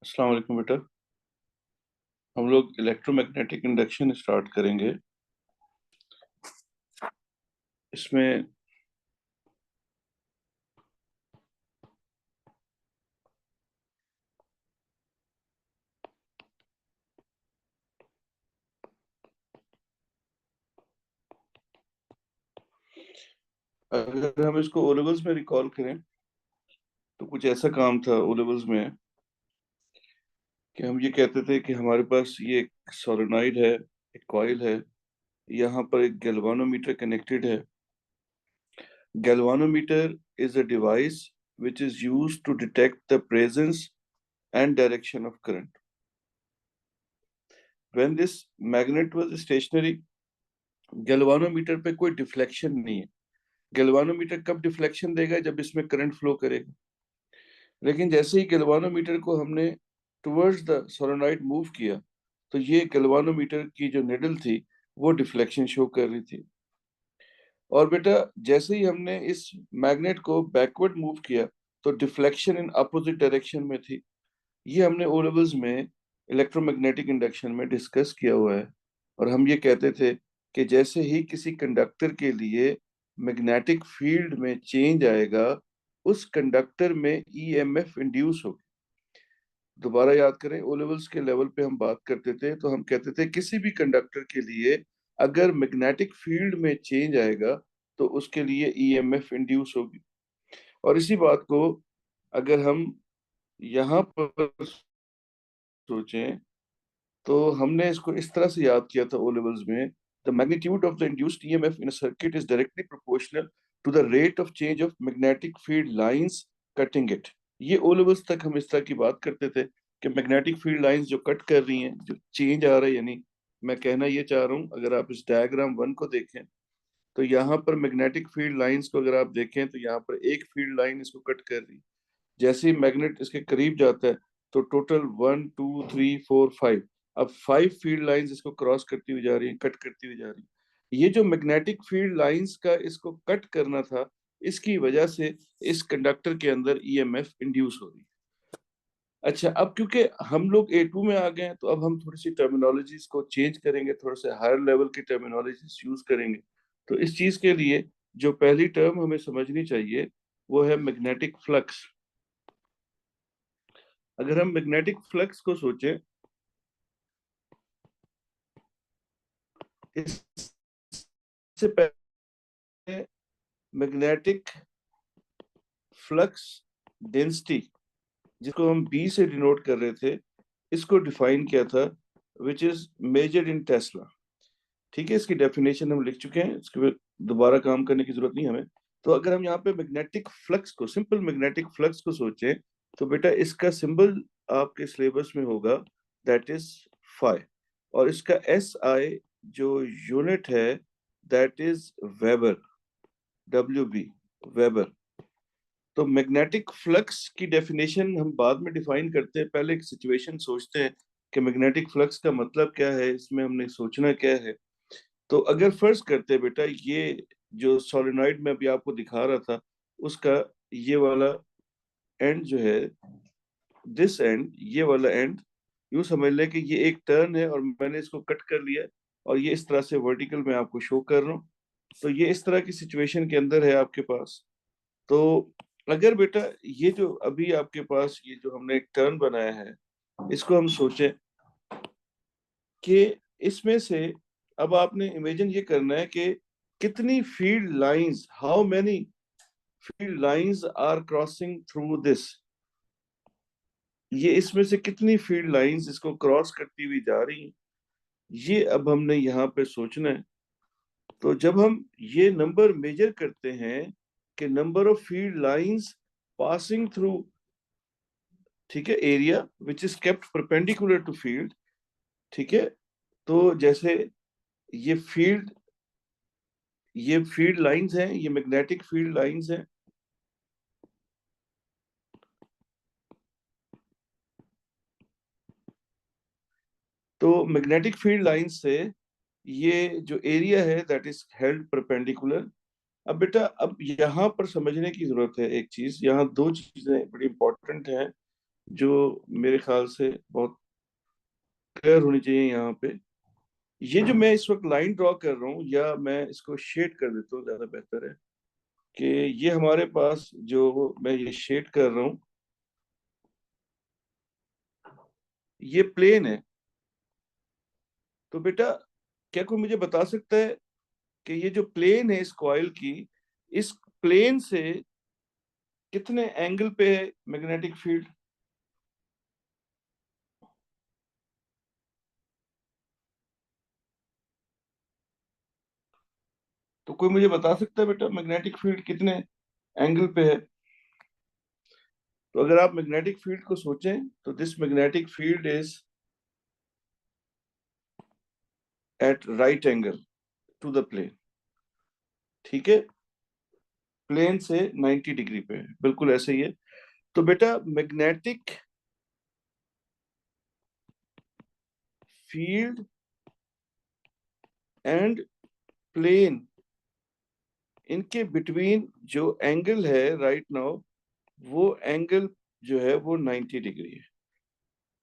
अस्सलाम वालेकुम बेटा। हम लोग इलेक्ट्रोमैग्नेटिक इंडक्शन स्टार्ट करेंगे। इसमें अगर हम इसको ओ लेवल्स में रिकॉल करें तो कुछ ऐसा काम था ओ लेवल्स में कि हम ये कहते थे कि हमारे पास ये एक सोलेनॉइड है, एक कॉइल है, यहाँ पर एक गैल्वानोमीटर कनेक्टेड है। Galvanometer is a device which is used to detect the presence and direction of current. When this magnet was stationary, galvanometer पे कोई डिफ्लेक्शन नहीं है। गैल्वानोमीटर कब डिफ्लेक्शन देगा? जब इसमें करंट फ्लो करेगा। लेकिन जैसे ही गैल्वानोमीटर को हमने टुवर्ड्स द सोलेनॉइड मूव किया तो ये गैल्वानोमीटर की जो निडल थी वो डिफ्लेक्शन शो कर रही थी। और बेटा जैसे ही हमने इस मैग्नेट को बैकवर्ड मूव किया तो डिफ्लेक्शन इन अपोजिट डायरेक्शन में थी। ये हमने ओ लेवल्स में इलेक्ट्रोमैग्नेटिक इंडक्शन में डिस्कस किया हुआ है। और हम ये कहते थे कि जैसे ही किसी कंडक्टर के लिए मैग्नेटिक फील्ड में चेंज आएगा उस कंडक्टर में ईएमएफ इंड्यूस होगी। दोबारा याद करें, ओ लेवल्स के लेवल पे हम बात करते थे तो हम कहते थे किसी भी कंडक्टर के लिए अगर मैग्नेटिक फील्ड में चेंज आएगा तो उसके लिए ईएमएफ इंड्यूस होगी। और इसी बात को अगर हम यहाँ पर सोचें तो हमने इसको इस तरह से याद किया था ओ लेवल्स में। The magnitude of the induced EMF in a circuit is directly proportional to the rate of change of magnetic field lines cutting it. ये ओ लेवल्स तक हम इस तरह की बात करते थे कि मैग्नेटिक फील्ड लाइंस जो कट कर रही हैं, जो चेंज आ रहा है, यानी मैं कहना ये चाह रहा हूँ, अगर आप इस डायग्राम 1 को देखें तो यहाँ पर मैग्नेटिक फील्ड लाइंस को अगर आप देखें तो यहाँ पर एक फील्ड लाइन इसको कट कर रही है। जैसे ही मैग्नेट इसके करीब जाता है तो टोटल 1 2 3 4 5, अब 5 फील्ड लाइंस इसको क्रॉस करती हुई जा रही है, कट करती हुई जा रही है। ये जो मैग्नेटिक फील्ड लाइंस का इसको कट करना था, इसकी वजह से इस कंडक्टर के अंदर ईएमएफ इंड्यूस हो रही है। अच्छा, अब क्योंकि हम लोग A2 में आ गए हैं तो अब हम थोड़ी सी टर्मिनोलॉजीज को चेंज करेंगे, थोड़े से हायर लेवल की टर्मिनोलॉजीज यूज करेंगे। तो इस चीज के लिए जो पहली टर्म हमें समझनी चाहिए वो है मैग्नेटिक फ्लक्स। अगर हम मैग्नेटिक फ्लक्स को सोचें, इससे पहले मैग्नेटिक फ्लक्स डेंसिटी, जिसको हम बी से डिनोट कर रहे थे, इसको डिफाइन किया था which is measured in Tesla. ठीक है, इसकी डेफिनेशन हम लिख चुके हैं, इसके बाद दोबारा काम करने की जरूरत नहीं हमें। तो अगर हम यहाँ पे मैग्नेटिक फ्लक्स को, सिंपल मैग्नेटिक फ्लक्स को सोचें तो बेटा इसका सिंबल आपके सिलेबस में होगा, दैट इज फाई। और इसका एस आई जो यूनिट है that is weber, W B, weber. तो मैग्नेटिक फ्लक्स की डेफिनेशन हम बाद में डिफाइन करते हैं, पहले एक सिचुएशन सोचते हैं कि मैग्नेटिक फ्लक्स का मतलब क्या है, इसमें हमने सोचना क्या है। तो अगर फर्ज करते हैं बेटा, ये जो सोलेनॉइड में अभी आपको दिखा रहा था उसका ये वाला एंड जो है, दिस एंड, ये वाला एंड, यूं समझ ले कि ये एक टर्न है और मैंने इसको कट कर लिया और ये इस तरह से वर्टिकल में आपको शो कर रहा हूँ। तो ये इस तरह की सिचुएशन के अंदर है आपके पास। तो अगर बेटा ये जो अभी आपके पास ये जो हमने एक टर्न बनाया है, इसको हम सोचें कि इसमें से अब आपने इमेजिन ये करना है कि कितनी field lines, how many field lines are crossing through this. ये इसमें से कितनी फील्ड लाइंस इसको क्रॉस करती हुई जा रही हैं, ये अब हमने यहाँ पे सोचना है। तो जब हम ये नंबर मेजर करते हैं कि number of field lines passing through, ठीक है, area which is kept perpendicular to field, ठीक है। तो जैसे ये फील्ड, ये फील्ड लाइंस हैं, ये मैग्नेटिक फील्ड लाइंस हैं। तो मैग्नेटिक फील्ड लाइन से ये जो एरिया है दैट इज हेल्ड परपेंडिकुलर। अब बेटा अब यहाँ पर समझने की जरूरत है एक चीज, यहाँ दो चीजें बड़ी इंपॉर्टेंट हैं। जो मेरे ख्याल से बहुत क्लियर होनी चाहिए यहाँ पे। ये जो मैं इस वक्त लाइन ड्रॉ कर रहा हूँ, या मैं इसको शेड कर देता हूँ, ज्यादा बेहतर है कि ये हमारे पास जो मैं ये शेड कर रहा हूँ, ये प्लेन है। तो बेटा, क्या कोई मुझे बता सकता है कि ये जो प्लेन है इस कॉइल की, इस प्लेन से कितने एंगल पे है मैग्नेटिक फील्ड? तो कोई मुझे बता सकता है बेटा, मैग्नेटिक फील्ड कितने एंगल पे है? तो अगर आप मैग्नेटिक फील्ड को सोचें तो this magnetic field is at right angle to the plane. ठीक है, प्लेन से 90 डिग्री पे है, बिल्कुल ऐसे ही है। तो बेटा, मैग्नेटिक फील्ड एंड प्लेन, इनके बिटवीन जो एंगल है राइट नाउ, वो एंगल जो है वो 90 डिग्री है।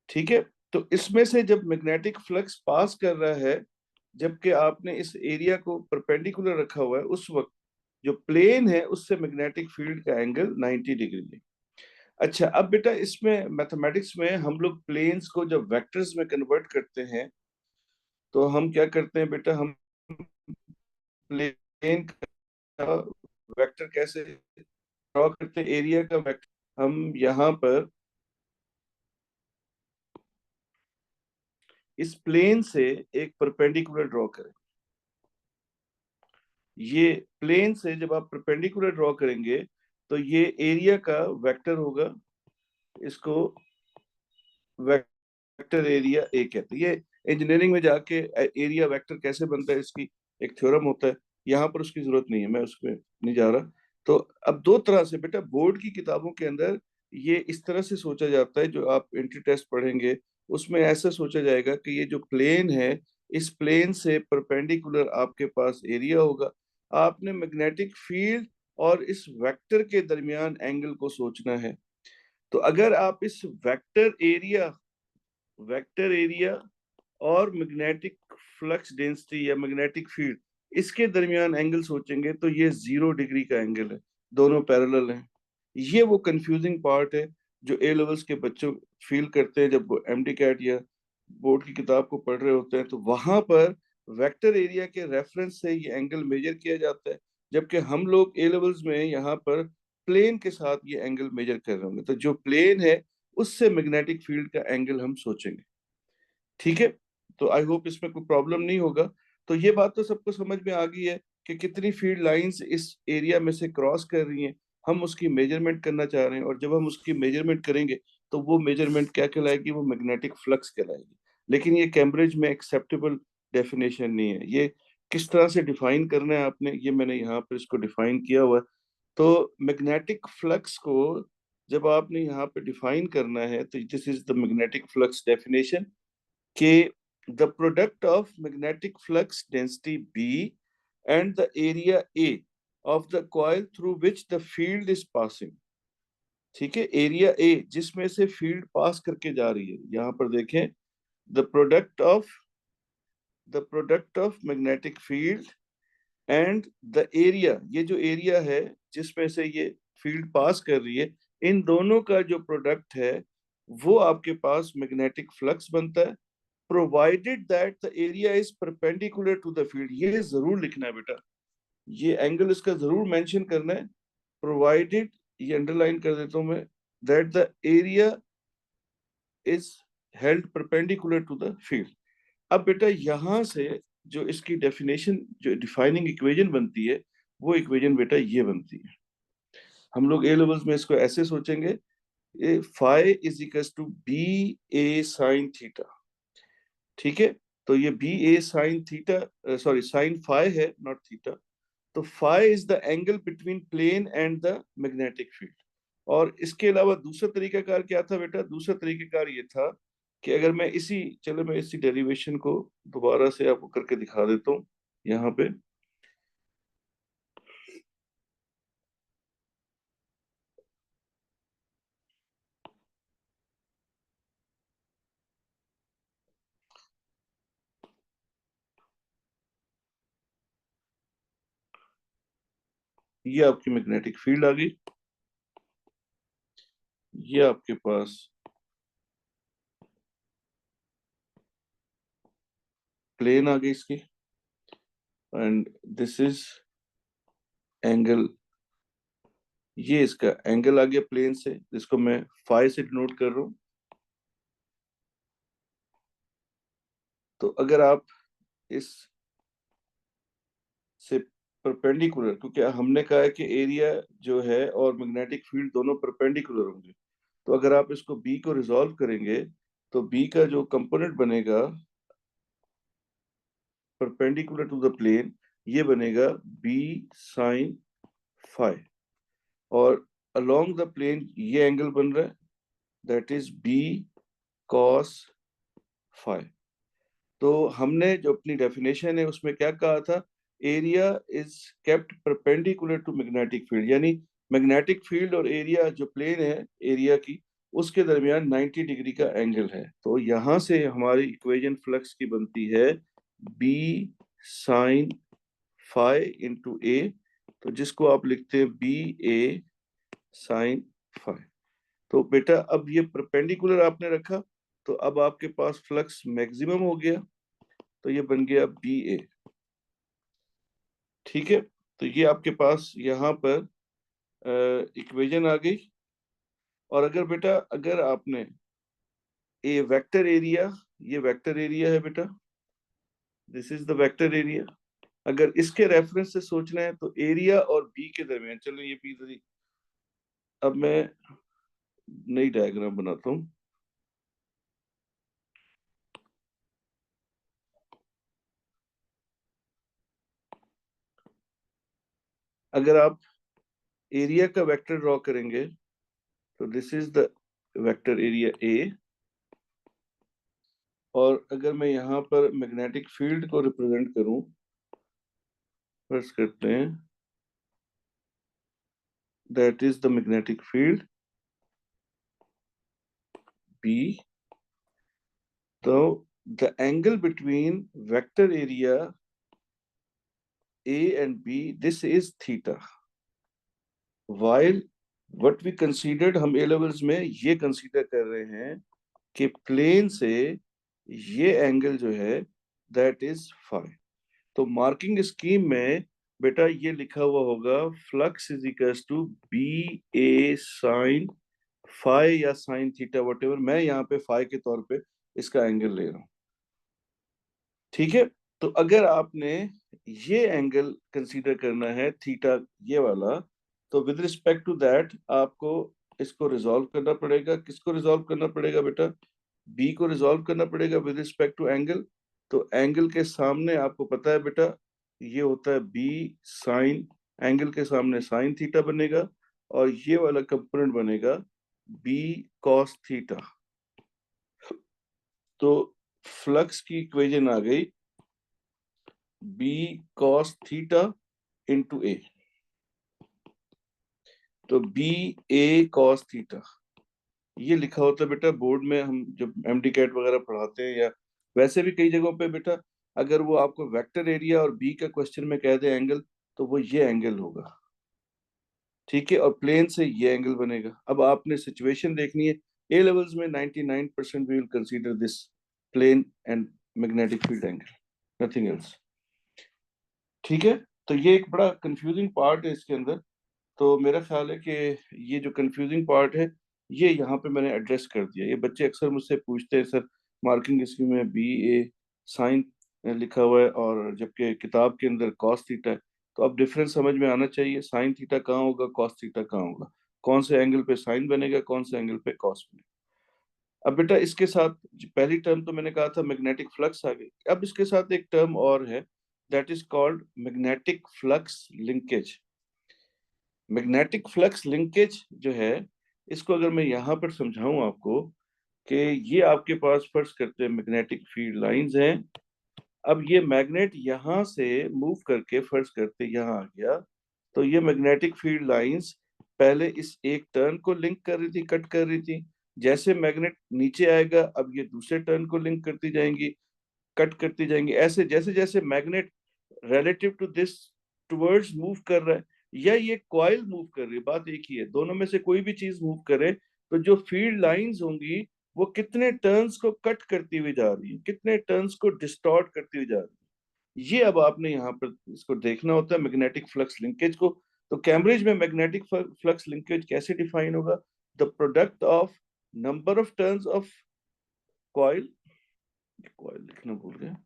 ठीक है, तो इसमें से जब मैग्नेटिक फ्लक्स पास कर रहा है, जबकि आपने इस एरिया को परपेंडिकुलर रखा हुआ है, उस वक्त जो प्लेन है उससे मैग्नेटिक फील्ड का एंगल 90 डिग्री है। अच्छा, अब बेटा इसमें मैथमेटिक्स में हम लोग प्लेन्स को जब वेक्टर्स में कन्वर्ट करते हैं, तो हम क्या करते हैं बेटा, हम प्लेन का वेक्टर कैसे ड्रॉ करते हैं, एरिया का वेक्टर हम यहाँ पर इस प्लेन से एक परपेंडिकुलर ड्रॉ करें। ये प्लेन से जब आप परपेंडिकुलर ड्रॉ करेंगे तो ये एरिया का वेक्टर होगा, इसको वेक्टर एरिया ए कहते हैं। ये इंजीनियरिंग में जाके एरिया वेक्टर कैसे बनता है इसकी एक थ्योरम होता है, यहाँ पर उसकी जरूरत नहीं है, मैं उसमें नहीं जा रहा। तो अब दो तरह से बेटा बोर्ड की किताबों के अंदर ये इस तरह से सोचा जाता है, जो आप एंट्री टेस्ट पढ़ेंगे उसमें ऐसा सोचा जाएगा कि ये जो प्लेन है, इस प्लेन से परपेंडिकुलर आपके पास एरिया होगा। आपने मैग्नेटिक फील्ड और इस वेक्टर के दरमियान एंगल को सोचना है। तो अगर आप इस वेक्टर एरिया और मैग्नेटिक फ्लक्स डेंसिटी या मैग्नेटिक फील्ड, इसके दरमियान एंगल सोचेंगे तो ये 0 डिग्री का एंगल है, दोनों पैरेलल हैं। ये वो कंफ्यूजिंग पार्ट है जो ए लेवल्स के बच्चों फील करते हैं जब वो एमडी कैट या बोर्ड की किताब को पढ़ रहे होते हैं। तो वहां पर वेक्टर एरिया के रेफरेंस से ये एंगल मेजर किया जाता है, जबकि हम लोग ए लेवल्स में यहाँ पर प्लेन के साथ ये एंगल मेजर कर रहे होंगे। तो जो प्लेन है उससे मैग्नेटिक फील्ड का एंगल हम सोचेंगे। ठीक है, तो आई होप इसमें कोई प्रॉब्लम नहीं होगा। तो ये बात तो सबको समझ में आ गई है कि कितनी फील्ड लाइंस इस एरिया में से क्रॉस कर रही हैं, हम उसकी मेजरमेंट करना चाह रहे हैं, और जब हम उसकी मेजरमेंट करेंगे तो वो मेजरमेंट क्या कहलाएगी, वो मैग्नेटिक फ्लक्स कहलाएगी। लेकिन ये कैम्ब्रिज में एक्सेप्टेबल डेफिनेशन नहीं है। ये किस तरह से डिफाइन करना है आपने, ये मैंने यहाँ पर इसको डिफाइन किया हुआ है। तो मैग्नेटिक फ्लक्स को जब आपने यहाँ पे डिफाइन करना है, तो this is the magnetic flux definition कि the product of magnetic flux density B and the area A of the coil through which the field is passing। ठीक है, एरिया ए जिसमें से फील्ड पास करके जा रही है, यहां पर देखें, the product of the product of magnetic field and the area, ये जो एरिया है जिसमें से ये फील्ड पास कर रही है, इन दोनों का जो प्रोडक्ट है वो आपके पास मैग्नेटिक फ्लक्स बनता है, provided that the area is perpendicular to the field. ये जरूर लिखना है बेटा, ये एंगल इसका जरूर मेंशन करना है, प्रोवाइडेड, ये अंडरलाइन कर देता हूं मैं, that the area is held perpendicular to the field. अब बेटा यहां से जो इसकी डेफिनेशन, जो डिफाइनिंग इक्वेशन बनती है, वो इक्वेशन बेटा ये बनती है। हम लोग ए लेवल्स में इसको ऐसे सोचेंगे, phi is equal to B A sine theta. ठीक है, तो ये B A sine theta, sorry sine phi है, नॉट थीटा। तो phi is the angle between plane and the magnetic field. और इसके अलावा दूसरा तरीकाकार क्या था बेटा, दूसरा तरीकाकार ये था कि अगर मैं इसी, चलो मैं इसी डेरिवेशन को दोबारा से आपको करके दिखा देता हूँ यहाँ पे। ये आपकी मैग्नेटिक फील्ड आ गई, ये आपके पास प्लेन आ गई इसकी, एंड दिस इज एंगल, ये इसका एंगल आ गया प्लेन से, जिसको मैं फाई से डिनोट कर रहा हूं। तो अगर आप इस से परपेंडिकुलर, क्योंकि हमने कहा है कि एरिया जो है और मैग्नेटिक फील्ड दोनों परपेंडिकुलर होंगे, तो अगर आप इसको बी को रिजॉल्व करेंगे तो बी का जो कंपोनेंट बनेगा परपेंडिकुलर टू द प्लेन, ये बनेगा बी साइन फाई, और अलोंग द प्लेन ये एंगल बन रहा है, that is B cos phi. तो हमने जो अपनी डेफिनेशन है उसमें क्या कहा था, area is kept perpendicular to magnetic field, यानी मैग्नेटिक फील्ड और एरिया जो प्लेन है एरिया की, उसके दरमियान 90 डिग्री का एंगल है। तो यहां से हमारी इक्वेशन फ्लक्स की बनती है बी साइन फाई इंटू ए, तो जिसको आप लिखते हैं बी ए साइन फाई। तो बेटा अब ये परपेंडिकुलर आपने रखा, तो अब आपके पास फ्लक्स मैक्सिमम हो गया, तो ये बन गया बी ए। ठीक है, तो ये आपके पास यहाँ पर इक्वेशन आ गई। और अगर बेटा अगर आपने ए वेक्टर एरिया, ये वेक्टर एरिया है बेटा, this is the vector area, अगर इसके रेफरेंस से सोचना है तो एरिया और बी के दरमियान, चलो ये बी, अब मैं नई डायग्राम बनाता हूँ। अगर आप एरिया का वेक्टर ड्रॉ करेंगे तो this is the vector area A, और अगर मैं यहाँ पर मैग्नेटिक फील्ड को रिप्रेजेंट करूं, फर्ज करते हैं that is the magnetic field B, तो the angle between vector area A and B, this is theta. While what we considered, हम A levels में ये consider कर रहे हैं कि प्लेन से ये एंगल जो है that is phi। तो मार्किंग स्कीम में बेटा ये लिखा हुआ होगा flux is equals to B A sine phi या साइन थीटा, वट एवर, मैं यहाँ पे फाई के तौर पे इसका एंगल ले रहा हूँ। ठीक है, तो अगर आपने ये एंगल कंसीडर करना है थीटा, ये वाला, तो विद रिस्पेक्ट टू दैट आपको इसको रिजॉल्व करना पड़ेगा। किसको रिजॉल्व करना पड़ेगा बेटा, बी को रिजॉल्व करना पड़ेगा विद रिस्पेक्ट टू एंगल। तो एंगल के सामने आपको पता है बेटा ये होता है बी साइन, एंगल के सामने साइन थीटा बनेगा, और ये वाला कंपोनेंट बनेगा बी कॉस थीटा। तो फ्लक्स की इक्वेशन आ गई बी कॉस थीटा इंटू ए, तो बी ए कॉस थीटा, ये लिखा होता है बेटा बोर्ड में, हम जब एमडी कैट वगैरह पढ़ाते हैं या वैसे भी कई जगहों पे बेटा, अगर वो आपको वेक्टर एरिया और बी का क्वेश्चन में कह दे एंगल, तो वो ये एंगल होगा। ठीक है, और प्लेन से ये एंगल बनेगा। अब आपने सिचुएशन देखनी है, ए लेवल्स में 99% we will consider this plane and magnetic field angle, nothing else. ठीक है, तो ये एक बड़ा कंफ्यूजिंग पार्ट है इसके अंदर। तो मेरा ख्याल है कि ये जो कंफ्यूजिंग पार्ट है ये यहाँ पे मैंने एड्रेस कर दिया। ये बच्चे अक्सर मुझसे पूछते हैं सर मार्किंग स्कीम में बी ए साइन लिखा हुआ है और जबकि किताब के अंदर कॉस थीटा है, तो अब डिफरेंस समझ में आना चाहिए, साइन थीटा कहाँ होगा, कॉस थीटा कहाँ होगा, कौन से एंगल पे साइन बनेगा, कौन से एंगल पे कॉस बनेगा। अब बेटा इसके साथ पहली टर्म तो मैंने कहा था मैग्नेटिक फ्लक्स आ गई, अब इसके साथ एक टर्म और है that is called magnetic flux linkage. Magnetic flux linkage जो है, इसको अगर मैं यहाँ पर समझाऊं आपको कि ये आपके पास फर्ज करते हैं मैग्नेटिक फील्ड लाइंस हैं। अब ये मैग्नेट यहाँ से मूव करके फर्ज करते यहाँ आ गया, तो ये मैग्नेटिक फील्ड लाइंस पहले इस एक टर्न को लिंक कर रही थी, कट कर रही थी। जैसे मैग्नेट नीचे आएगा अब ये दूसरे टर्न को लिंक करती जाएंगी, कट करती जाएंगी, ऐसे जैसे जैसे magnet relative to this towards move कर रहा है, या ये कॉइल मूव कर रही है, बात एक ही है। दोनों में से कोई भी चीज मूव करे तो जो फील्ड लाइंस होंगी वो कितने टर्न्स को कट करती हुई जा रही है, कितने टर्न्स को डिस्टॉर्ट करती हुई जा रही है, ये अब आपने यहाँ पर इसको देखना होता है मैग्नेटिक फ्लक्स लिंकेज को। तो कैम्ब्रिज में मैग्नेटिक फ्लक्स लिंकेज कैसे डिफाइन होगा? The product of number of turns of coil, coil लिखना भूल गया,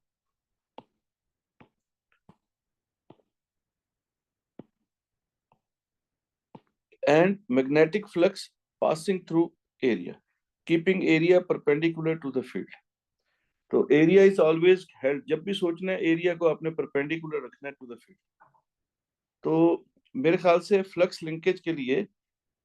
and magnetic flux passing through area, keeping area perpendicular to the field. तो एरिया इज ऑलवेज हेल्ड, जब भी सोचना है एरिया को आपने परपेंडिकुलर रखना है टू द फील्ड। तो मेरे ख्याल से फ्लक्स लिंकेज के लिए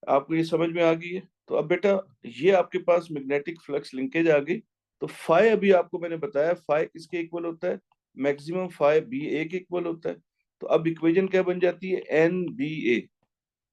आपको ये समझ में आ गई है। तो अब बेटा ये आपके पास मैग्नेटिक फ्लक्स लिंकेज आ गई। तो फाई अभी आपको मैंने बताया, फाई किसके इक्वल होता है? मैक्सिमम फाई बी ए के इक्वल होता है। तो अब इक्वेशन क्या बन जाती है? एन बी ए,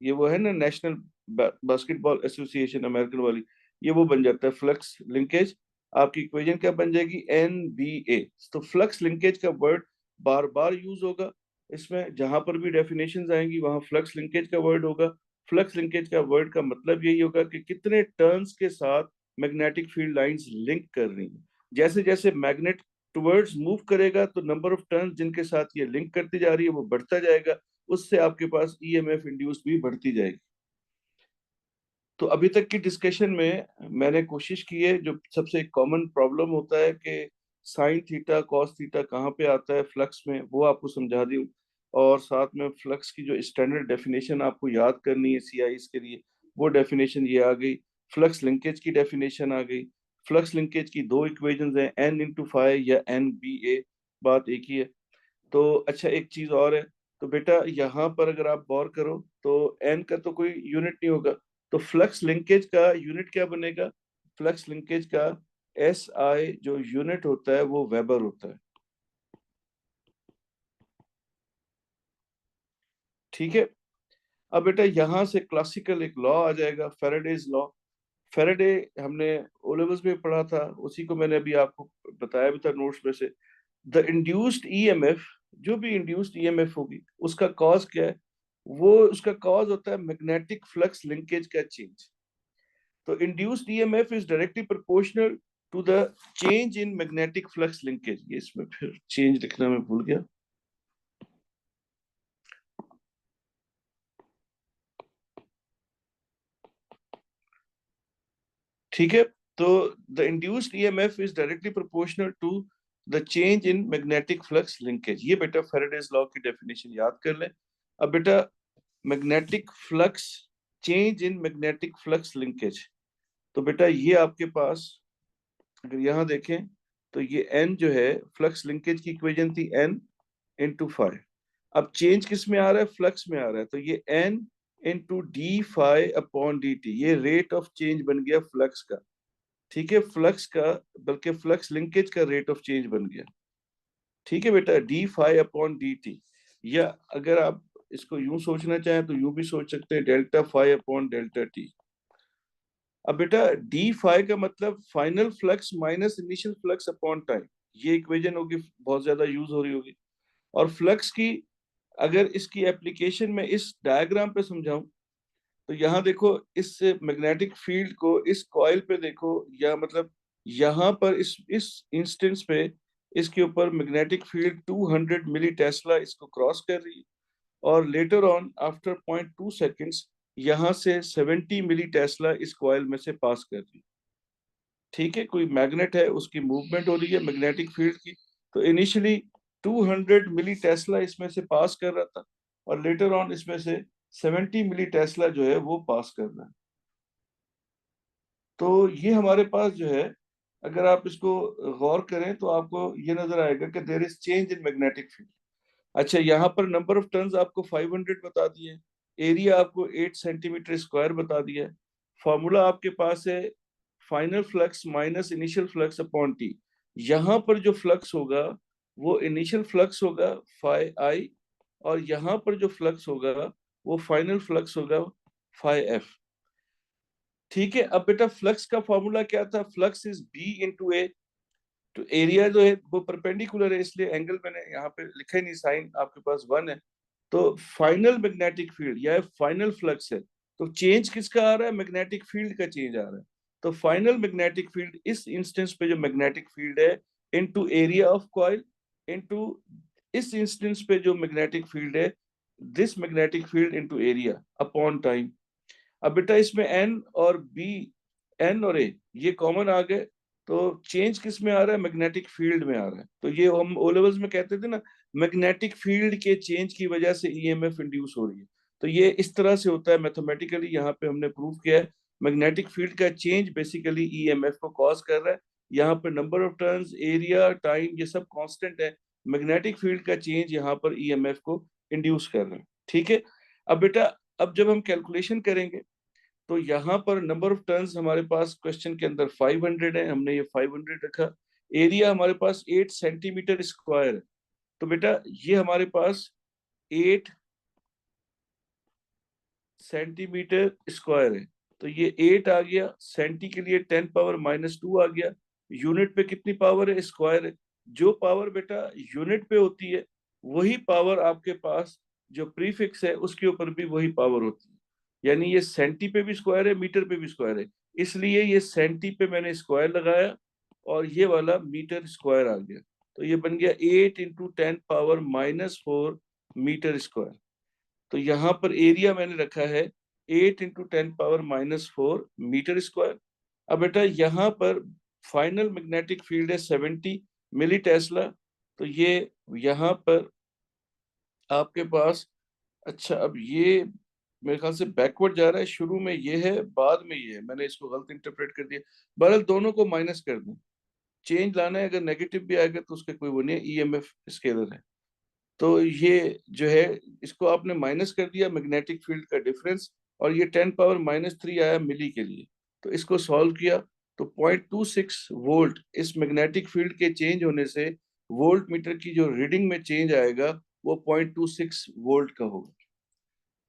ये वो है ना नेशनल बास्केटबॉल एसोसिएशन अमेरिकन वाली, ये वो बन जाता है फ्लक्स लिंकेज। आपकी इक्वेशन क्या बन जाएगी? एन बी ए। तो फ्लक्स लिंकेज का वर्ड बार बार यूज होगा इसमें, जहां पर भी डेफिनेशंस आएंगी वहां फ्लक्स लिंकेज का वर्ड होगा। फ्लक्स लिंकेज का वर्ड का मतलब यही होगा कि कितने टर्न्स के साथ मैग्नेटिक फील्ड लाइंस लिंक कर रही हैं। जैसे जैसे मैग्नेट टुवर्ड्स मूव करेगा तो नंबर ऑफ टर्न्स जिनके साथ ये लिंक करती जा रही है वो बढ़ता जाएगा, उससे आपके पास ईएमएफ इंड्यूस भी बढ़ती जाएगी। तो अभी तक की डिस्कशन में मैंने कोशिश की है, जो सबसे कॉमन प्रॉब्लम होता है कि साइन थीटा कॉस थीटा कहाँ पे आता है फ्लक्स में, वो आपको समझा दी। और साथ में फ्लक्स की जो स्टैंडर्ड डेफिनेशन आपको याद करनी है सीआईएस के लिए, वो डेफिनेशन ये आ गई। फ्लक्स लिंकेज की डेफिनेशन आ गई। फ्लक्स लिंकेज की दो इक्वेशंस हैं, एन इंटू फाइव या एन बी ए, बात एक ही है। तो अच्छा एक चीज और है, तो बेटा यहाँ पर अगर आप गौर करो तो एन का तो कोई यूनिट नहीं होगा, तो फ्लक्स लिंकेज का यूनिट क्या बनेगा? फ्लक्स लिंकेज का एस आई जो यूनिट होता है वो वेबर होता है। ठीक है। अब बेटा यहाँ से क्लासिकल एक लॉ आ जाएगा, फेराडेज लॉ। फेराडे हमने ओ लेवल्स में पढ़ा था, उसी को मैंने अभी आपको बताया भी था नोट्स में से। द इंड्यूस्ड ईएमएफ, जो भी इंड्यूस्ड ईएमएफ होगी उसका कॉज क्या है? वो उसका कॉज होता है मैग्नेटिक फ्लक्स लिंकेज का चेंज। तो induced EMF is directly proportional to the change in magnetic flux linkage. ये इसमें फिर चेंज लिखना मैं भूल गया। ठीक है। तो the induced EMF is directly proportional to the change in magnetic flux linkage. ये बेटा फेराडेज लॉ की डेफिनेशन याद कर लें। अब बेटा magnetic flux, change in magnetic flux linkage, तो बेटा ये आपके पास अगर यहाँ देखें तो ये एन जो है फ्लक्स लिंकेज की इक्वेशन थी एन इंटू फाइव। अब चेंज किस में आ रहा है? फ्लक्स में आ रहा है, तो ये N into d phi upon d t, ये रेट ऑफ चेंज बन गया फ्लक्स का। ठीक है, फ्लक्स का बल्कि फ्लक्स लिंकेज का रेट ऑफ चेंज बन गया। ठीक है बेटा, d phi upon d t, या अगर आप इसको यूं सोचना चाहें तो यूं भी सोच सकते हैं, delta five upon delta T. अब बेटा डी फाइव का मतलब final flux minus initial flux upon time, ये इक्वेशन होगी, बहुत ज्यादा यूज हो रही होगी। और फ्लक्स की अगर इसकी एप्लीकेशन में इस डायग्राम पे समझाऊं तो यहाँ देखो, इस मैग्नेटिक फील्ड को इस कॉइल पे देखो, या मतलब यहाँ पर इस इंस्टेंस पे इसके ऊपर मैग्नेटिक फील्ड 200 मिली टेस्ला इसको क्रॉस कर रही है, और लेटर ऑन आफ्टर 0.2 सेकेंड्स यहाँ से 70 मिली टेस्ला इस कॉइल में से पास कर रही है। ठीक है, कोई मैग्नेट है उसकी मूवमेंट हो रही है मैग्नेटिक फील्ड की, तो इनिशियली 200 मिली टेस्ला इसमें से पास कर रहा था, और लेटर ऑन इसमें से 70 मिली टेस्ला जो है वो पास कर रहा है। तो ये हमारे पास जो है, अगर आप इसको गौर करें तो आपको ये नजर आएगा कि there is change in magnetic field. अच्छा, यहाँ पर नंबर ऑफ टर्न्स आपको 500 बता दिए, एरिया आपको 8 सेंटीमीटर स्क्वायर बता दिया है। फॉर्मूला आपके पास है final flux minus initial flux upon T. यहाँ पर जो फ्लक्स होगा वो इनिशियल फ्लक्स होगा फाई आई, और यहाँ पर जो फ्लक्स होगा वो फाइनल फ्लक्स होगा फाई एफ। ठीक है। अब बेटा फ्लक्स का फॉर्मूला क्या था? फ्लक्स इज बी इंटू ए। तो एरिया जो है वो परपेंडिकुलर है, इसलिए एंगल मैंने यहाँ पे लिखा ही नहीं, साइन आपके पास 1 है। तो फाइनल मैग्नेटिक फील्ड या फाइनल फ्लक्स है, तो चेंज किसका आ रहा है? मैग्नेटिक फील्ड का चेंज आ रहा है। तो फाइनल मैग्नेटिक फील्ड इस इंस्टेंस पे जो मैग्नेटिक फील्ड है into area of coil into इस इंस्टेंस पे जो मैग्नेटिक फील्ड है this magnetic field into area upon time. अब बेटा इसमें एन और बी, एन और ए ये कॉमन आ गए, तो चेंज किस में आ रहा है? मैग्नेटिक फील्ड में आ रहा है। तो ये हम ओ लेवल्स में कहते थे ना, मैग्नेटिक फील्ड के चेंज की वजह से ईएमएफ इंड्यूस हो रही है। तो ये इस तरह से होता है मैथमेटिकली, यहाँ पे हमने प्रूव किया है मैग्नेटिक फील्ड का चेंज बेसिकली ईएमएफ को कॉज कर रहा है। यहाँ पर number of turns, area, time ये सब कांस्टेंट है, मैग्नेटिक फील्ड का चेंज यहाँ पर ईएमएफ को इंड्यूस कर रहा है। ठीक है। अब बेटा अब जब हम कैलकुलेशन करेंगे तो यहाँ पर नंबर ऑफ टर्न्स हमारे पास क्वेश्चन के अंदर 500 है, हमने ये 500 रखा। एरिया हमारे पास 8 सेंटीमीटर स्क्वायर है, तो बेटा ये हमारे पास 8 सेंटीमीटर स्क्वायर है। तो ये 8 आ गया, सेंटी के लिए 10 पावर -2 आ गया। यूनिट पे कितनी पावर है? स्क्वायर है। जो पावर बेटा यूनिट पे होती है वही पावर आपके पास जो प्रीफिक्स है उसके ऊपर भी वही पावर होती है। यानी ये सेंटी पे भी स्क्वायर है, मीटर पे भी स्क्वायर है, इसलिए ये सेंटी पे मैंने स्क्वायर लगाया और ये वाला मीटर स्क्वायर आ गया। तो ये बन गया 8 × 10⁻⁻⁴ मीटर स्क्वायर। तो यहाँ पर एरिया मैंने रखा है 8 × 10⁻⁻⁴ मीटर स्क्वायर। अब बेटा यहाँ पर फाइनल मैग्नेटिक फील्ड है 70 मिली टेस्ला। तो ये यहाँ पर आपके पास, अच्छा अब ये मेरे ख्याल से बैकवर्ड जा रहा है, शुरू में ये है बाद में ये है, मैंने इसको गलत इंटरप्रेट कर दिया। बहरहाल दोनों को माइनस कर दें, चेंज लाना है, अगर नेगेटिव भी आएगा तो उसका कोई वो नहीं है, ईएमएफ स्केलर है। तो ये जो है इसको आपने माइनस कर दिया मैग्नेटिक फील्ड का डिफरेंस, और ये 10⁻³ आया मिली के लिए। तो इसको सॉल्व किया तो 0.26 वोल्ट इस मैग्नेटिक फील्ड के चेंज होने से वोल्ट मीटर की जो रीडिंग में चेंज आएगा वो 0.26 वोल्ट का होगा।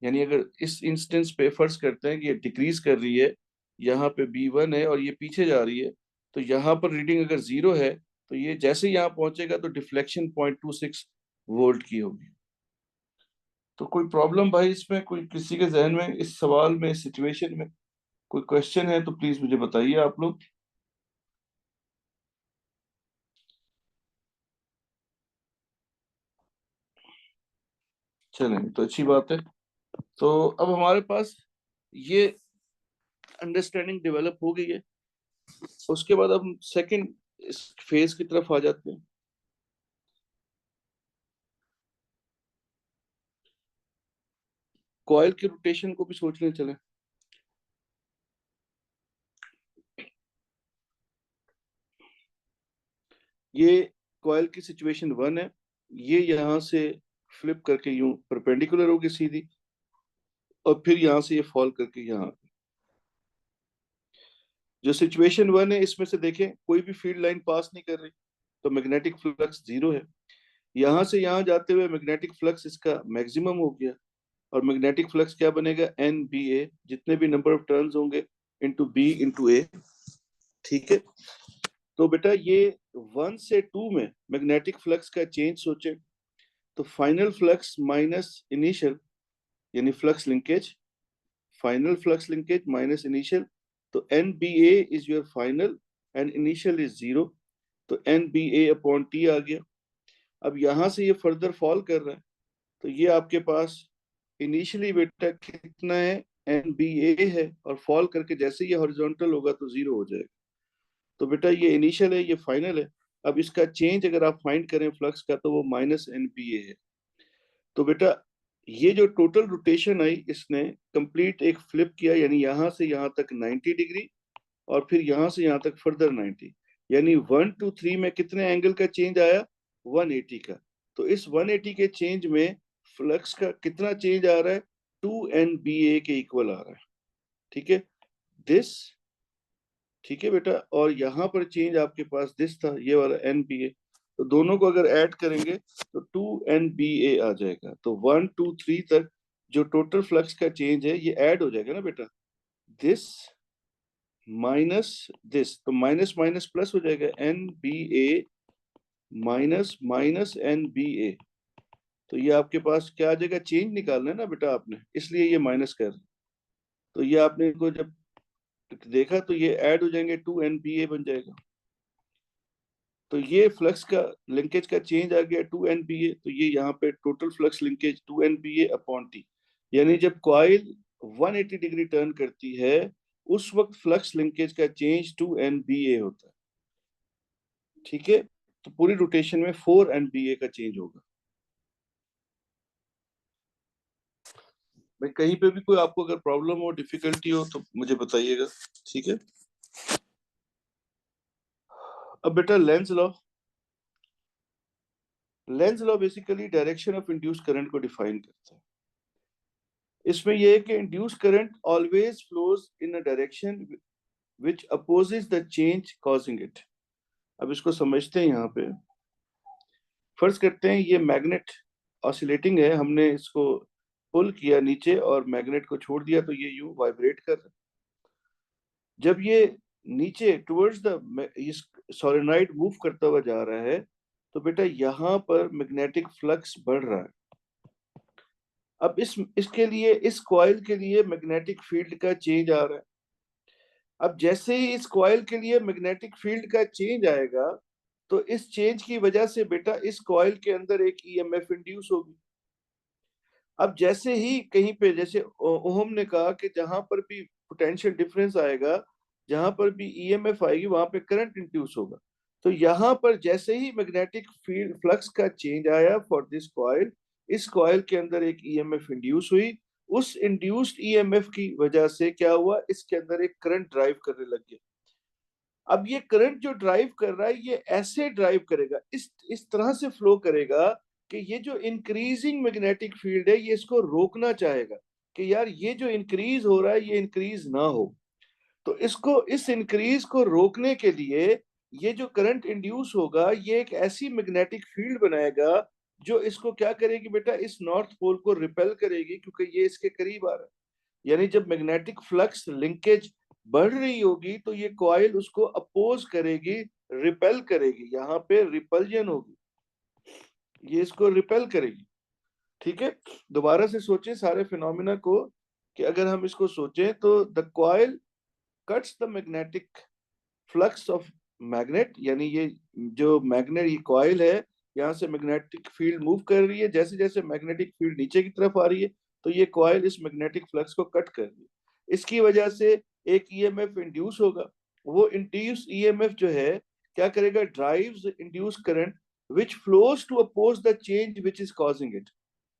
यानी अगर इस इंस्टेंस पे फर्ज करते हैं कि ये डिक्रीज कर रही है, यहाँ पे B1 है और ये पीछे जा रही है, तो यहाँ पर रीडिंग अगर 0 है तो ये जैसे ही यहाँ पहुंचेगा तो डिफ्लेक्शन 0.26 वोल्ट की होगी। तो कोई प्रॉब्लम भाई इसमें, कोई किसी के जहन में इस सवाल में, इस सिचुएशन में कोई क्वेश्चन है तो प्लीज मुझे बताइए आप लोग। चलें तो अच्छी बात है। तो अब हमारे पास ये अंडरस्टैंडिंग डेवलप हो गई है, उसके बाद हम सेकंड इस फेज की तरफ आ जाते हैं। कॉइल के रोटेशन को भी सोचने चले। ये कॉइल की सिचुएशन 1 है, ये यहाँ से फ्लिप करके यूं परपेंडिकुलर होगी सीधी, और फिर यहाँ से ये फॉल करके यहाँ। जो सिचुएशन 1 है इसमें से देखें कोई भी फील्ड लाइन पास नहीं कर रही, तो मैग्नेटिक फ्लक्स 0 है। यहाँ से यहाँ जाते हुए मैग्नेटिक फ्लक्स इसका मैक्सिमम हो गया, और मैग्नेटिक फ्लक्स क्या बनेगा? NBA, जितने भी नंबर ऑफ टर्न्स होंगे इंटू B × A। ठीक है। तो बेटा ये 1 से 2 में मैग्नेटिक फ्लक्स का चेंज सोचे, तो फाइनल फ्लक्स माइनस इनिशियल यानी flux linkage, final flux linkage minus initial, तो NBA is your final and initial is 0, तो NBA/T आ गया। अब यहां से ये फर्दर फॉल कर रहा है, तो ये आपके पास इनिशियली बेटा कितना है? NBA है, और फॉल करके जैसे ये हॉरिजॉन्टल होगा तो 0 हो जाएगा। तो बेटा ये इनिशियल है, ये फाइनल है। अब इसका चेंज अगर आप फाइंड करें फ्लक्स का तो वो -NBA है। तो बेटा ये जो टोटल रोटेशन आई इसने कंप्लीट एक फ्लिप किया, यानी यहाँ से यहाँ तक 90 डिग्री, और फिर यहाँ से यहाँ तक फर्दर 90, यानी 1 to 3 में कितने एंगल का चेंज आया? 180 का। तो इस 180 के चेंज में फ्लक्स का कितना चेंज आ रहा है? 2NBA के इक्वल आ रहा है। ठीक है, दिस, ठीक है बेटा, और यहाँ पर चेंज आपके पास दिस था, ये वाला NBA। तो दोनों को अगर ऐड करेंगे तो 2NBA आ जाएगा। तो 1 2 3 तक जो टोटल फ्लक्स का चेंज है ये ऐड हो जाएगा ना बेटा, दिस माइनस दिस, तो माइनस माइनस प्लस हो जाएगा, NBA माइनस माइनस NBA। तो ये आपके पास क्या आ जाएगा, चेंज निकालना है ना बेटा आपने, इसलिए ये माइनस कर, तो ये आपने इनको जब देखा तो ये ऐड हो जाएंगे, 2 NPA बन जाएगा। तो ये फ्लक्स का लिंकेज का चेंज आ गया 2 NPA, तो ये यहाँ पे टोटल फ्लक्स लिंकेज 2 NPA/T, यानी जब कॉइल 180 डिग्री टर्न करती है उस वक्त फ्लक्स लिंकेज का चेंज 2 NPA होता है। ठीक है, तो पूरी रोटेशन में 4 NPA का चेंज होगा। भाई कहीं पे भी कोई आपको अगर प्रॉब्लम हो, डिफिकल्टी हो तो मुझे बताइएगा। ठीक है, अब बेटा Lenz law basically direction of induce current को डिफाइन करता है। इसमें यह है कि induce current always flows in a direction which opposes the change causing it. अब इसको समझते हैं। यहाँ पे फर्ज करते हैं ये मैग्नेट ऑसिलेटिंग है, हमने इसको पुल किया नीचे और मैग्नेट को छोड़ दिया तो ये यूं वाइब्रेट कर रहा है। जब ये नीचे टुवर्ड्स द इस सोलेनॉइड मूव करता हुआ जा रहा है तो बेटा यहाँ पर मैग्नेटिक फ्लक्स बढ़ रहा है। अब इसके लिए, इस कॉइल के लिए मैग्नेटिक फील्ड का चेंज आ रहा है। अब जैसे ही इस कॉइल के लिए मैग्नेटिक फील्ड का चेंज आएगा तो इस चेंज की वजह से बेटा इस कॉइल के अंदर एक ईएमएफ इंड्यूस होगी। अब जैसे ही कहीं पे, जैसे ओहम ने कहा कि जहां पर भी पोटेंशियल डिफरेंस आएगा, जहां पर भी ईएमएफ आएगी वहां पे करंट इंड्यूस होगा। तो यहाँ पर जैसे ही मैग्नेटिक फील्ड फ्लक्स का चेंज आया फॉर दिस कॉइल, इस कॉइल के अंदर एक ईएमएफ इंड्यूस हुई। उस इंड्यूस्ड ईएमएफ की वजह से क्या हुआ, इसके अंदर एक करंट ड्राइव करने लग गया। अब ये करंट जो ड्राइव कर रहा है ये ऐसे ड्राइव करेगा, इस तरह से फ्लो करेगा कि ये जो इंक्रीजिंग मैग्नेटिक फील्ड है ये इसको रोकना चाहेगा कि यार ये जो इंक्रीज हो रहा है ये इंक्रीज ना हो। तो इसको, इस इंक्रीज को रोकने के लिए ये जो करंट इंड्यूस होगा ये एक ऐसी मैग्नेटिक फील्ड बनाएगा जो इसको क्या करेगी बेटा, इस नॉर्थ पोल को रिपेल करेगी क्योंकि ये इसके करीब आ रहा है। यानी जब मैग्नेटिक फ्लक्स लिंकेज बढ़ रही होगी तो ये कॉइल उसको अपोज करेगी, रिपेल करेगी, यहाँ पे रिपल्जन होगी, ये इसको रिपेल करेगी। ठीक है, दोबारा से सोचें सारे फिनोमिना को कि अगर हम इसको सोचें तो the coil cuts the magnetic flux of magnet, यानी ये जो मैग्नेट, ये कॉइल है, यहाँ से मैग्नेटिक फील्ड मूव कर रही है, जैसे जैसे मैग्नेटिक फील्ड नीचे की तरफ आ रही है तो ये कॉइल इस मैग्नेटिक फ्लक्स को कट कर रही है। इसकी वजह से एक ईएमएफ इंड्यूस होगा। वो इंड्यूस ईएमएफ जो है क्या करेगा, drives induce current which flows to oppose the change which is causing it.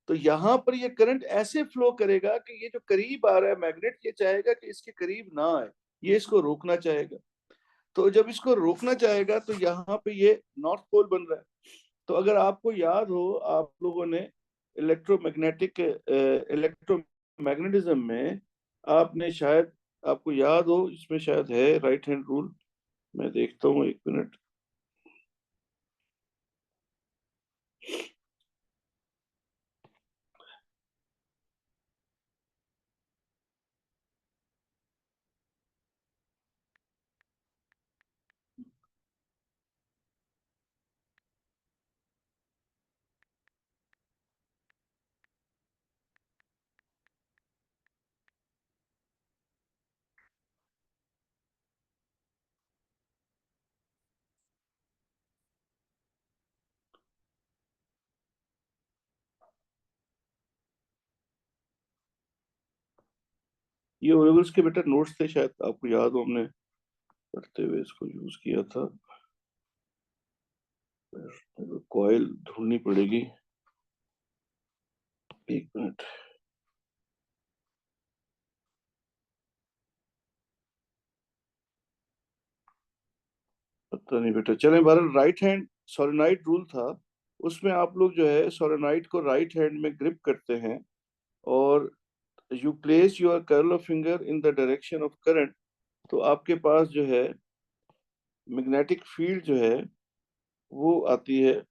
तो यहाँ पर ये करंट ऐसे फ्लो करेगा कि ये जो करीब आ रहा है मैग्नेट, ये चाहेगा कि इसके करीब ना आए, ये इसको रोकना चाहेगा। तो जब इसको रोकना चाहेगा तो यहाँ पे ये नॉर्थ पोल बन रहा है। तो अगर आपको याद हो, आप लोगों ने इलेक्ट्रोमैग्नेटिज्म में आपने शायद, आपको याद हो, इसमें शायद है राइट हैंड रूल, मैं देखता हूँ 1 मिनट। ये ओरेगल्स के बेटा नोट्स थे, शायद आपको याद हो, हमने पढ़ते हुए इसको यूज किया था। कॉइल ढूंढनी पड़ेगी, 1 मिनट। पता नहीं बेटा, चले बहरहाल राइट हैंड सोलेनॉइड रूल था, उसमें आप लोग जो है सोलेनॉइड को राइट हैंड में ग्रिप करते हैं और you place your curl of finger in the direction of current, तो आपके पास जो है मैग्नेटिक फील्ड जो है वो आती है।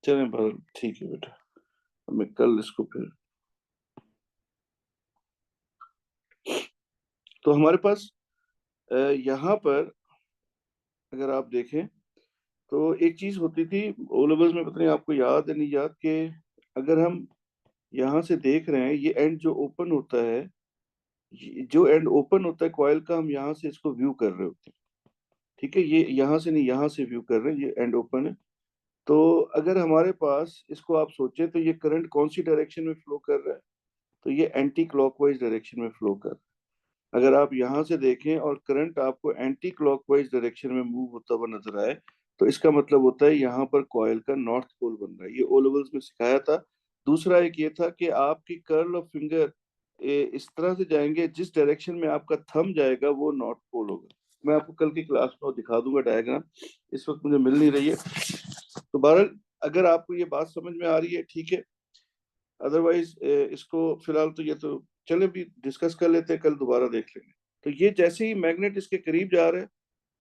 चलें भाई, ठीक है बेटा, मैं कल इसको फिर। तो हमारे पास यहाँ पर अगर आप देखें तो एक चीज होती थी ओ लेवल्स में, पता नहीं आपको याद है नहीं याद, कि अगर हम यहाँ से देख रहे हैं ये एंड जो ओपन होता है, जो एंड ओपन होता है कॉइल का, हम यहाँ से इसको व्यू कर रहे होते हैं। ठीक है, ये यहाँ से नहीं, यहाँ से व्यू कर रहे हैं, ये एंड ओपन है। तो अगर हमारे पास इसको आप सोचें तो ये करंट कौन सी डायरेक्शन में फ्लो कर रहा है, तो ये एंटी क्लॉकवाइज डायरेक्शन में फ्लो कर रहा है। अगर आप यहाँ से देखें और करंट आपको एंटी क्लॉकवाइज डायरेक्शन में मूव होता हुआ नजर आए, तो इसका मतलब होता है यहाँ पर कॉइल का नॉर्थ पोल बन रहा है। ये ओ लेवल्स में सिखाया था। दूसरा एक ये था कि आपकी कर्ल ऑफ फिंगर इस तरह से जाएंगे, जिस डायरेक्शन में आपका थंब जाएगा वो नॉर्थ पोल होगा। मैं आपको कल की क्लास में दिखा दूंगा डायग्राम, इस वक्त मुझे मिल नहीं रही है। तो बहरहाल अगर आपको ये बात समझ में आ रही है ठीक है, अदरवाइज इसको फिलहाल तो ये तो चले भी डिस्कस कर लेते हैं, कल दोबारा देख लेंगे। तो ये जैसे ही मैग्नेट इसके करीब जा रहा है,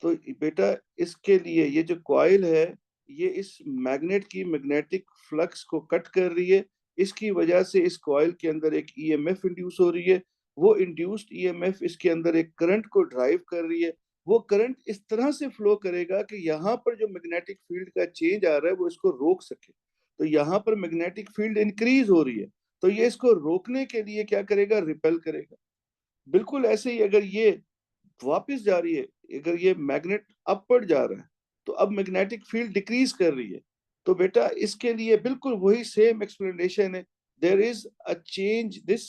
तो बेटा इसके लिए ये जो कॉइल है, ये इस मैग्नेट की मैग्नेटिक फ्लक्स को कट कर रही है। इसकी वजह से इस कॉइल के अंदर एक ईएमएफ इंड्यूस हो रही है। वो इंड्यूस्ड ईएमएफ इसके अंदर एक करंट को ड्राइव कर रही है। वो करंट इस तरह से फ्लो करेगा कि यहाँ पर जो मैग्नेटिक फील्ड का चेंज आ रहा है वो इसको रोक सके। तो यहाँ पर मैग्नेटिक फील्ड इंक्रीज हो रही है, तो ये इसको रोकने के लिए क्या करेगा, रिपेल करेगा। बिल्कुल ऐसे ही अगर ये वापस जा रही है, अगर ये मैग्नेट अपवर्ड जा रहा है, तो अब मैग्नेटिक फील्ड डिक्रीज कर रही है। तो बेटा इसके लिए बिल्कुल वही सेम एक्सप्लेनेशन है। There is a change, this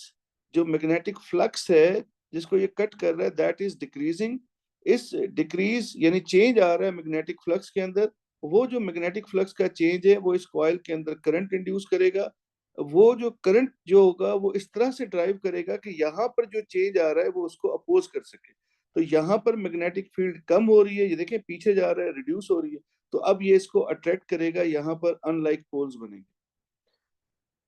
जो मैग्नेटिक फ्लक्स है जिसको ये कट कर रहा है, दैट इज डिक्रीजिंग। इस डिक्रीज यानी चेंज आ रहा है मैग्नेटिक फ्लक्स के अंदर। वो जो मैग्नेटिक फ्लक्स का चेंज है वो इस कॉइल के अंदर करंट इंड्यूस करेगा। वो जो करंट जो होगा वो इस तरह से ड्राइव करेगा कि यहाँ पर जो चेंज आ रहा है वो उसको अपोज कर सके। तो यहाँ पर मैग्नेटिक फील्ड कम हो रही है, ये देखें पीछे जा रहा है, रिड्यूस हो रही है। तो अब ये इसको अट्रैक्ट करेगा, यहाँ पर अनलाइक पोल्स बनेंगे।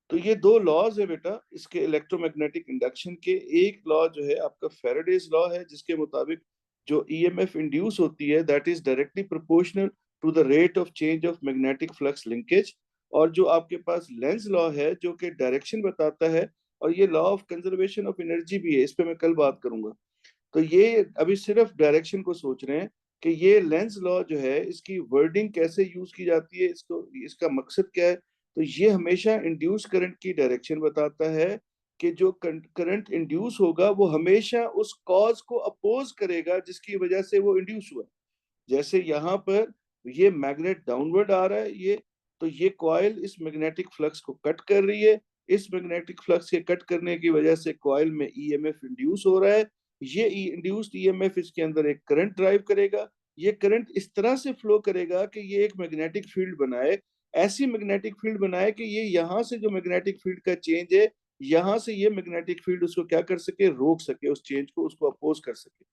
तो ये दो लॉज है बेटा इसके इलेक्ट्रोमैग्नेटिक इंडक्शन के। एक लॉ जो है आपका फैराडेज लॉ है, जिसके मुताबिक जो ईएमएफ इंड्यूस होती है that is directly proportional to the rate of change of magnetic flux linkage. और जो आपके पास लेंज लॉ है जो कि डायरेक्शन बताता है, और ये law of conservation of energy भी है, इस पे मैं कल बात करूंगा। तो ये अभी सिर्फ डायरेक्शन को सोच रहे हैं कि ये लेंस लॉ जो है इसकी वर्डिंग कैसे यूज की जाती है, इसको इसका मकसद क्या है। तो ये हमेशा इंड्यूस करंट की डायरेक्शन बताता है कि जो करंट इंड्यूस होगा वो हमेशा उस कॉज को अपोज करेगा जिसकी वजह से वो इंड्यूस हुआ। जैसे यहाँ पर ये मैग्नेट डाउनवर्ड आ रहा है, ये तो ये कॉइल इस मैग्नेटिक फ्लक्स को कट कर रही है। इस मैग्नेटिक फ्लक्स के कट करने की वजह से कॉइल में ईएमएफ इंड्यूस हो रहा है। ये इंड्यूस्ड ईएमएफ इसके अंदर एक करंट ड्राइव करेगा। ये करंट इस तरह से फ्लो करेगा कि ये एक मैग्नेटिक फील्ड बनाए, ऐसी मैग्नेटिक फील्ड बनाए कि ये यहाँ से जो मैग्नेटिक फील्ड का चेंज है, यहाँ से ये मैग्नेटिक फील्ड उसको क्या कर सके, रोक सके, उस चेंज को उसको अपोज कर सके।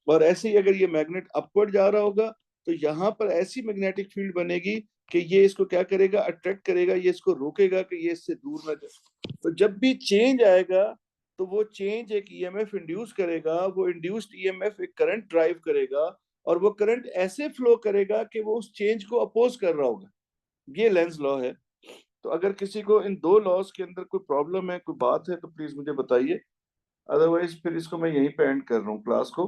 और ऐसे ही अगर ये मैग्नेट अपवर्ड जा रहा होगा, तो यहाँ पर ऐसी मैग्नेटिक फील्ड बनेगी कि ये इसको क्या करेगा, अट्रैक्ट करेगा, ये इसको रोकेगा कि ये इससे दूर ना जाए। तो जब भी चेंज आएगा तो वो चेंज एक ईएमएफ इंड्यूस करेगा, वो इंड्यूस्ड ईएमएफ एक करंट ड्राइव करेगा, और वो करंट ऐसे फ्लो करेगा कि वो उस चेंज को अपोज कर रहा होगा। ये लेंस लॉ है। तो अगर किसी को इन दो लॉज के अंदर कोई प्रॉब्लम है, कोई बात है, तो प्लीज मुझे बताइए, अदरवाइज फिर इसको मैं यहीं पे एंड कर रहा हूँ क्लास को।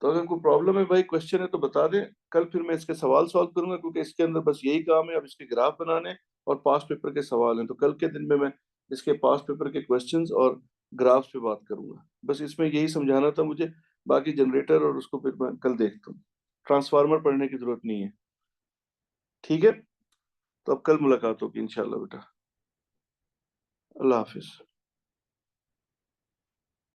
तो अगर कोई प्रॉब्लम है भाई, क्वेश्चन है तो बता दें, कल फिर मैं इसके सवाल सॉल्व करूंगा, क्योंकि इसके अंदर बस यही काम है, अब इसके ग्राफ बनाने और पास पेपर के सवाल हैं। तो कल के दिन में मैं इसके पास पेपर के क्वेश्चंस और ग्राफ्स पे बात करूंगा। बस इसमें यही समझाना था मुझे। बाकी जनरेटर और उसको फिर मैं कल देखता हूँ। ट्रांसफार्मर पढ़ने की जरूरत नहीं है। ठीक है, तो अब कल मुलाकात होगी इंशाल्लाह बेटा। अल्लाह हाफिज।